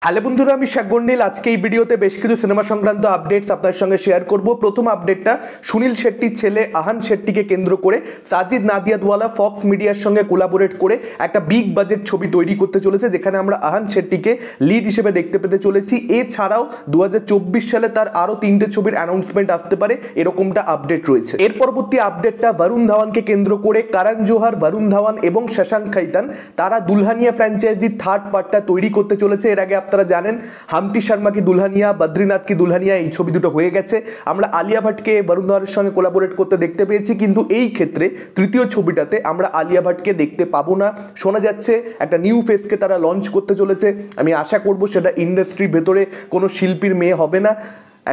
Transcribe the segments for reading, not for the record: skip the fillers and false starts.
Hello বন্ধুরা, আমি শাকগন্ডিল। আজকে এই ভিডিওতে বেশ কিছু সিনেমা সংক্রান্ত আপডেটস আপনার সঙ্গে শেয়ার করব। প্রথম আপডেটটা সুনীল শেট্টির ছেলে আহান শেট্টিকে কেন্দ্র করে সাজিদ নাদিয়াদওয়ালা ফক্স মিডিয়ার সঙ্গে কোলাবোরেট করে একটা বিগ বাজেট ছবি তৈরি করতে চলেছে, যেখানে আমরা আহান শেট্টিকে লিড হিসেবে দেখতে পেতে চলেছি। এছাড়াও 2024 সালে তার আরও 3টে ছবির অ্যানাউন্সমেন্ট আসতে পারে, এরকমটা আপডেট রয়েছে। এর পরবর্তী আপডেটটা বরুণ ধাওয়ানকে কেন্দ্র করে করণ জোহর, বরুণ ধাওয়ান এবং শশাঙ্ক খৈতান তারা দুলহানিয়া ফ্র্যাঞ্চাইজির থার্ড পার্টটা তৈরি করতে চলেছে। এর আগে আপনারা জানেন হাম্পটি শর্মা কি দুলহানিয়া, বদ্রীনাথ কি দুলহানিয়া, এই ছবি দুটো হয়ে গেছে। আমরা আলিয়া ভাটকে বরুণ ধাওয়ানের সঙ্গে কোলাবোরেট করতে দেখতে পেয়েছি, কিন্তু এই ক্ষেত্রে তৃতীয় ছবিটাতে আমরা আলিয়া ভাটকে দেখতে পাবো না। শোনা যাচ্ছে একটা নিউ ফেসকে তারা লঞ্চ করতে চলেছে। আমি আশা করব সেটা ইন্ডাস্ট্রির ভেতরে কোনো শিল্পীর মেয়ে হবে না,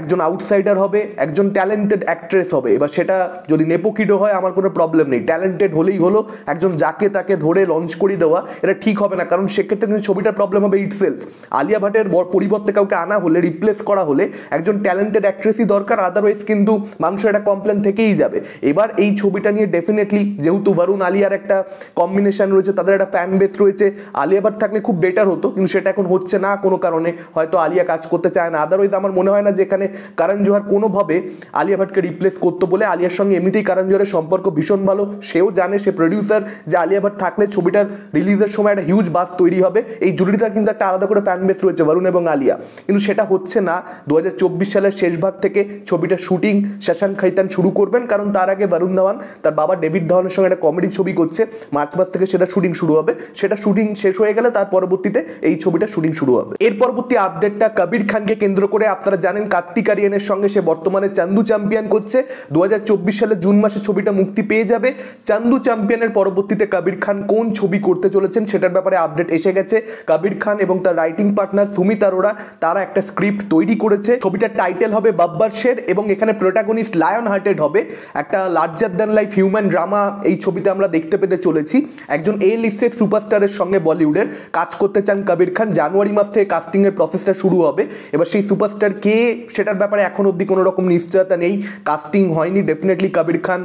একজন আউটসাইডার হবে, একজন ট্যালেন্টেড অ্যাক্ট্রেস হবে। এবার সেটা যদি নেপোকিডো হয় আমার কোনো প্রবলেম নেই, ট্যালেন্টেড হলেই হলো। একজন যাকে তাকে ধরে লঞ্চ করে দেওয়া এটা ঠিক হবে না, কারণ সেক্ষেত্রে কিন্তু ছবিটার প্রবলেম হবে ইটসেলফ। আলিয়া ভাটের পরিবর্তে কাউকে আনা হলে, রিপ্লেস করা হলে একজন ট্যালেন্টেড অ্যাক্ট্রেসই দরকার, আদারওয়াইজ কিন্তু মানুষের একটা কমপ্লেন থেকেই যাবে। এবার এই ছবিটা নিয়ে ডেফিনেটলি, যেহেতু বরুণ আলিয়ার একটা কম্বিনেশন রয়েছে, তাদের একটা ফ্যান বেস রয়েছে, আলিয়া ভাট থাকলে খুব বেটার হতো, কিন্তু সেটা এখন হচ্ছে না কোনো কারণে। হয়তো আলিয়া কাজ করতে চায় না, আদারওয়াইজ আমার মনে হয় না যে এখানে করণ জোহর কোনোভাবে আলিয়া ভাটকে রিপ্লেস করতো বলে। আলিয়ার সঙ্গে এমনিতেই করণ জোহরের সম্পর্ক ভীষণ ভালো, সেও জানে, সে প্রডিউসার, যে আলিয়া ভাট থাকলে ছবিটার রিলিজের সময় একটা হিউজ বাস তৈরি হবে। এই জুড়িটার কিন্তু একটা আলাদা করে ফ্যান বেস রয়েছে বরুণ এবং আলিয়া, কিন্তু সেটা হচ্ছে না। 2024 সালের শেষ ভাগ থেকে ছবিটা শুটিং শশাঙ্ক খৈতান শুরু করবেন, কারণ তার আগে বরুণ ধাওয়ান তার বাবা ডেভিড ধাওয়ানের সঙ্গে একটা কমেডি ছবি করছে। মার্চ মাস থেকে সেটা শুটিং শুরু হবে। সেটা শুটিং শেষ হয়ে গেলে তার পরবর্তীতে এই ছবিটা শুটিং শুরু হবে। এর পরবর্তী আপডেটটা কবির খানকে কেন্দ্র করে। আপনারা জানেন কার্তিক আরিয়ানের সঙ্গে সে বর্তমানে চান্দু চ্যাম্পিয়ন করছে। 2024 সালে জুন মাসে ছবিটা মুক্তি পেয়ে যাবে। চান্দু চ্যাম্পিয়নের পরবর্তীতে কবির খান কোন ছবি করতে চলেছেন সেটার ব্যাপারে আপডেট এসে গেছে। কবির খান এবং তার রাইটিং পার্টনার সুমিত অরোরা তারা একটা স্ক্রিপ্ট তৈরি করেছে। ছবিটার টাইটেল হবে বাব্বার শের এবং এখানে প্রোটাগনিস্ট লায়ন হার্টেড হবে। একটা larger than life human drama এই ছবিতে আমরা দেখতে পেতে চলেছি। একজন এ লিস্টেড সুপারস্টারের সঙ্গে বলিউডের কাজ করতে চান কবির খান। জানুয়ারি মাস থেকে কাস্টিং এর প্রসেসটা শুরু হবে। এবার সেই সুপারস্টার কে সেটার ব্যাপারে এখন অবধি কোনো রকম নিশ্চয়তা নেই, কাস্টিং হয়নি। ডেফিনেটলি কবির খান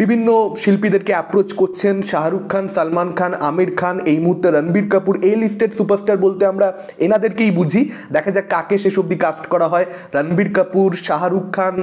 বিভিন্ন শিল্পীদেরকে অ্যাপ্রোচ করছেন, শাহরুখ খান, সালমান খান, আমির খান, এই মুহূর্তে রণবীর কাপুর। এই লিস্টেড সুপারস্টার বলতে আমরা এনাদেরকেই বুঝি। দেখা যাক কাকে শেষ অবধি কাস্ট করা হয়। রণবীর কাপুর, শাহরুখ খান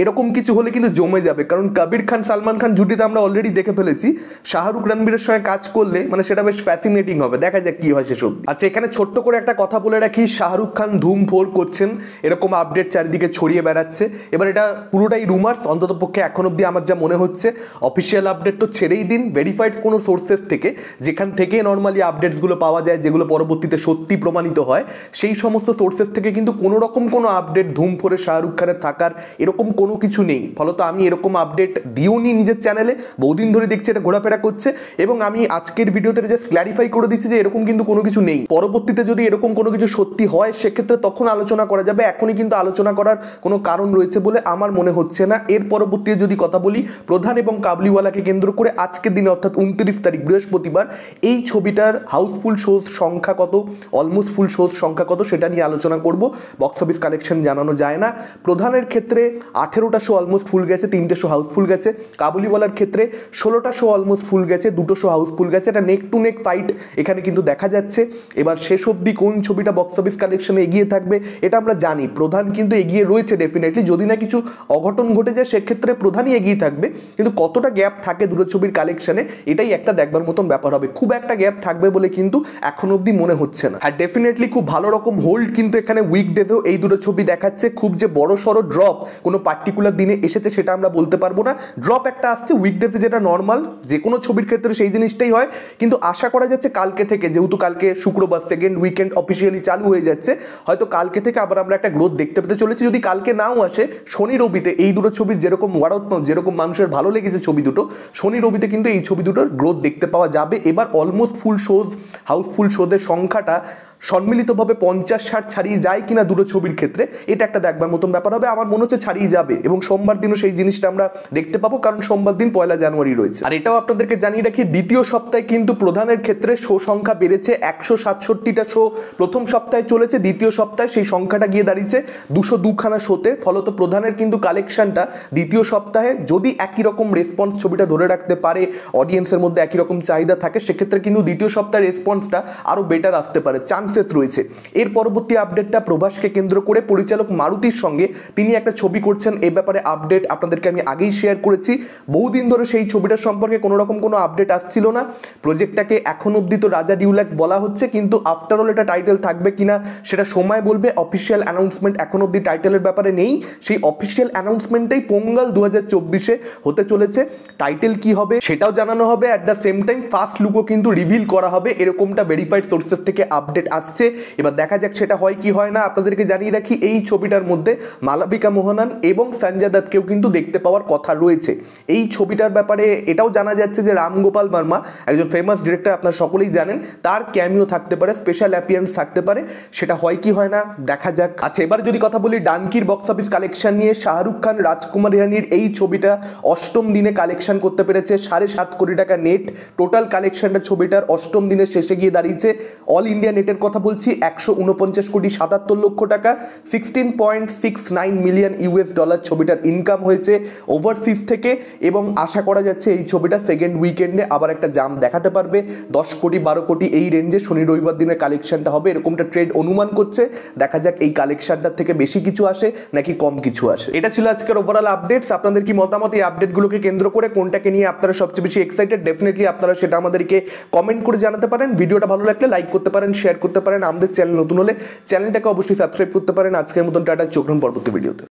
এরকম কিছু হলে কিন্তু জমে যাবে, কারণ কবির খান সালমান খান জুটিতে আমরা অলরেডি দেখে ফেলেছি। শাহরুখ রণবীরের সঙ্গে কাজ করলে মানে সেটা বেশ ফ্যাসিনেটিং হবে। দেখা যাক কি হয় সেসব। আচ্ছা, এখানে ছোট্ট করে একটা কথা বলে রাখি, শাহরুখ খান ধুম 4 করছেন এরকম আপডেট চারিদিকে ছড়িয়ে বেড়াচ্ছে। এবার এটা পুরোটাই রুমার্স, অন্তত পক্ষে এখন অবধি আমার যা মনে হচ্ছে। অফিসিয়াল আপডেট তো ছেড়েই দিন, ভেরিফাইড কোনো সোর্সেস থেকে, যেখান থেকে নর্মালি আপডেটসগুলো পাওয়া যায়, যেগুলো পরবর্তীতে সত্যি প্রমাণিত হয়, সেই সমস্ত সোর্সেস থেকে কিন্তু কোনো রকম কোনো আপডেট ধুম 4-এ শাহরুখ খানের থাকার এরকম কোনো কিছু নেই। ফলত আমি এরকম আপডেট দিও নি নিজের চ্যানেলে, বহুদিন ধরে দেখছি এটা ঘোরাফেরা করছে, এবং আমি আজকের ভিডিওতে জাস্ট ক্ল্যারিফাই করে দিচ্ছি যে এরকম কিন্তু কোনো কিছু নেই। পরবর্তীতে যদি এরকম কোনো কিছু সত্যি হয় সেক্ষেত্রে তখন আলোচনা করা যাবে, এখনই কিন্তু আলোচনা করার কোনো কারণ রয়েছে বলে আমার মনে হচ্ছে না। এর পরবর্তীতে যদি কথা বলি, প্রধান এবং কাবুলিওয়ালাকে কেন্দ্র করে আজকের দিনে অর্থাৎ 29 তারিখ বৃহস্পতিবার এই ছবিটার হাউসফুল শোজ সংখ্যা কত, অলমোস্ট ফুল শোজ সংখ্যা কত সেটা নিয়ে আলোচনা করব। বক্স অফিস কালেকশন জানানো যায় না। প্রধানের ক্ষেত্রে 18টা শো অলমোস্ট ফুল গেছে, 3টে শো হাউসফুল গেছে। কাবুলিওয়ালার ক্ষেত্রে 16টা শো অলমোস্ট ফুল গেছে, 2টো শো হাউসফুল গেছে। এটা নেক টু নেক ফাইট এখানে কিন্তু দেখা যাচ্ছে। এবার শেষ অবধি কোন ছবিটা বক্স অফিস কালেকশনে এগিয়ে থাকবে এটা আমরা জানি। প্রধান কিন্তু এগিয়ে রয়েছে ডেফিনেটলি, যদি না কিছু অঘটন ঘটে যায় সেক্ষেত্রে প্রধানই এগিয়ে থাকবে, কিন্তু কতটা গ্যাপ থাকে দুটো ছবির কালেকশনে এটাই একটা দেখবার মতন ব্যাপার হবে। খুব একটা গ্যাপ থাকবে বলে কিন্তু এখন অবধি মনে হচ্ছে না। আর ডেফিনেটলি খুব ভালো রকম হোল্ড কিন্তু এখানে উইকডেজেও এই দুটো ছবি দেখাচ্ছে। খুব যে বড় সড়ো ড্রপ কোনো পার্টিকুলার দিনে এসেছে সেটা আমরা বলতে পারবো না। ড্রপ একটা আসছে উইকডেজে, যেটা নর্মাল যে কোনো ছবির ক্ষেত্রে সেই জিনিসটাই হয়, কিন্তু আশা করা যাচ্ছে কালকে থেকে, যেহেতু কালকে শুক্রবার সেকেন্ড উইকেন্ড অফিসিয়ালি চালু হয়ে যাচ্ছে, হয়তো কালকে থেকে আবার আমরা একটা গ্রোথ দেখতে পেতে চলেছি। যদি কালকে নাও আসে, শনি রবিতে এই দুটো ছবির যেরকম ওয়ারাউটমাউথ, যেরকম মানুষের ভালো লেগেছে ছবি দুটো, শনি রবিতে কিন্তু এই ছবি দুটোর গ্রোথ দেখতে পাওয়া যাবে। এবার অলমোস্ট ফুল শোজ, হাউসফুল শোদের সংখ্যাটা সম্মিলিতভাবে 50-60 ছাড়িয়ে যায় কিনা দুটো ছবির ক্ষেত্রে, এটা একটা দেখবার মতন ব্যাপার হবে। আমার মনে হচ্ছে ছাড়িয়ে যাবে, এবং সোমবার দিনও সেই জিনিসটা আমরা দেখতে পাবো, কারণ সোমবার দিন 1 জানুয়ারি রয়েছে। আর এটাও আপনাদেরকে জানিয়ে রাখি, দ্বিতীয় সপ্তাহে কিন্তু প্রধানের ক্ষেত্রে শো সংখ্যা বেড়েছে। 167টা শো প্রথম সপ্তাহে চলেছে, দ্বিতীয় সপ্তাহে সেই সংখ্যাটা গিয়ে দাঁড়িয়েছে 202খানা শোতে। ফলত প্রধানের কিন্তু কালেকশনটা দ্বিতীয় সপ্তাহে যদি একই রকম রেসপন্স ছবিটা ধরে রাখতে পারে, অডিয়েন্সের মধ্যে একই রকম চাহিদা থাকে, সেক্ষেত্রে কিন্তু দ্বিতীয় সপ্তাহের রেসপন্সটা আরও বেটার আসতে পারে। চান্স চান্সেস রয়েছে। এর পরবর্তী আপডেটটা প্রভাসকে কেন্দ্র করে পরিচালক মারুতির সঙ্গে তিনি একটা ছবি করছেন, এই ব্যাপারে আপডেট আপনাদেরকে আমি আগেই শেয়ার করেছি। বহুদিন ধরে সেই ছবিটার সম্পর্কে কোনো রকম কোনো আপডেট আসছিল না। প্রজেক্টটাকে এখন অব্দি তো রাজা ডিউলাক্স বলা হচ্ছে, কিন্তু আফটার অল এটা টাইটেল থাকবে কিনা সেটা সময় বলবে। অফিসিয়াল অ্যানাউন্সমেন্ট এখন অব্দি টাইটেলের ব্যাপারে নেই। সেই অফিসিয়াল অ্যানাউন্সমেন্টটাই পোঙ্গল 2024-এ হতে চলেছে। টাইটেল কি হবে সেটাও জানানো হবে। At the same time first লুকও কিন্তু রিভিল করা হবে, এরকমটা ভেরিফাইড সোর্সেস থেকে আপডেট আসছে। এবার দেখা যাক সেটা হয় কি হয় না। আপনাদেরকে জানিয়ে রাখি এই ছবিটার মধ্যে মালাবিকা মোহনান এবং সঞ্জয় দত্তকেও কিন্তু দেখতে পাওয়ার কথা রয়েছে। এই ছবিটার ব্যাপারে এটাও জানা যাচ্ছে যে রামগোপাল বর্মা, একজন ফেমাস ডিরেক্টর, আপনারা সকলেই জানেন, তার ক্যামিও থাকতে পারে, স্পেশাল অ্যাপিয়ারেন্স থাকতে পারে। সেটা হয় কি হয় না দেখা যাক। আচ্ছা, এবার যদি কথা বলি ডানকির বক্স অফিস কালেকশন নিয়ে, শাহরুখ খান রাজকুমার ইরানির এই ছবিটা অষ্টম দিনে কালেকশন করতে পেরেছে 7.5 কোটি টাকা নেট। টোটাল কালেকশনটা ছবিটার অষ্টম দিনের শেষে গিয়ে দাঁড়িয়েছে, অল ইন্ডিয়া নেটের কথা বলছি, 149,77,00,000 টাকা, 16.69 মিলিয়ন ইউএস ডলার ছবিটার ইনকাম হয়েছে ওভারসিজ থেকে। এবং আশা করা যাচ্ছে এই ছবিটা সেকেন্ড উইকেন্ডে আবার একটা জাম্প দেখাতে পারবে। 10 কোটি 12 কোটি এই রেঞ্জে শনি রবিবার দিনের কালেকশনটা হবে, এরকমটা ট্রেড অনুমান করছে। দেখা যাক এই কালেকশনটার থেকে বেশি কিছু আসে নাকি কম কিছু আসে। এটা ছিল আজকের ওভারঅল আপডেটস। আপনাদের কি মতামত এই আপডেটগুলোকে কেন্দ্র করে? কোনটাকে নিয়ে আপনারা সবচেয়ে বেশি এক্সাইটেড? ডেফিনেটলি আপনারা সেটা আমাদেরকে কমেন্ট করে জানাতে পারেন। ভিডিওটা ভালো লাগলে লাইক করতে পারেন, শেয়ার করতে পারেন। আমাদের চ্যানেল নতুন হলে চ্যানেলটাকে অবশ্যই সাবস্ক্রাইব করতে পারেন। আজকের মতন টাটা, চোখ রাখুন পরবর্তী ভিডিওতে।